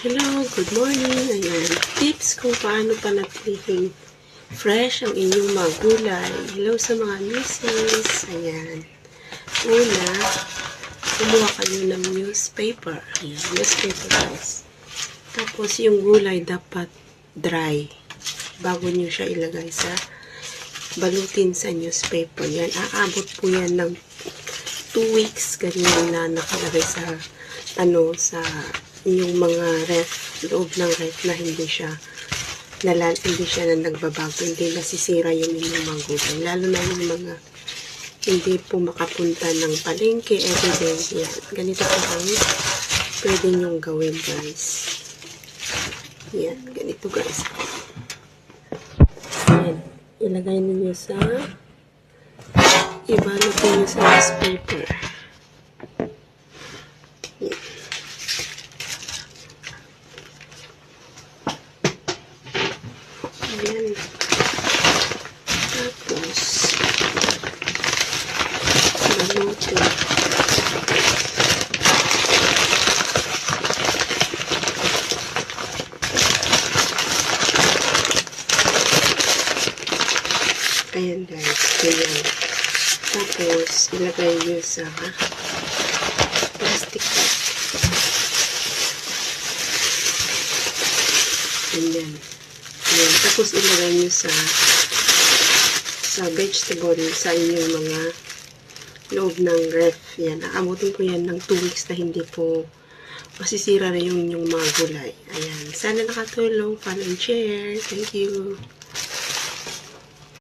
Hello, good morning. Ayan, tips kung paano panatilihin fresh ang inyong mga gulay. Hello sa mga misis. Ayan. Una, kumuha kayo ng newspaper. Ayan, newspaper guys. Tapos yung gulay dapat dry bago nyo siya ilagay sa balutin sa newspaper. Yan, aabot po yan ng 2 weeks ganyan na nakalagay sa sa yung mga ref, loob ng ref na hindi siya na nagbabago, hindi nasisira yung inyong mga gulay. Lalo na yung mga hindi po makapunta ng palengke everyday. Yan. Ganito po ang pwede nyong gawin guys. Yan, ganito guys. Yan. Ilagay ninyo sa ibalot ninyo sa newspaper. Yan. Ayan. Tapos, balutin. Ayan guys, ayan. Tapos, ilagay nyo sa plastic bag. Ayan. Ayan. Tapos, ilagay nyo sa vegetable sa inyong mga loob ng ref. Yan. Aabutin ko yan ng 2 weeks na hindi po masisira na yung mga gulay. Ayan. Sana nakatulong. Follow and share. Thank you.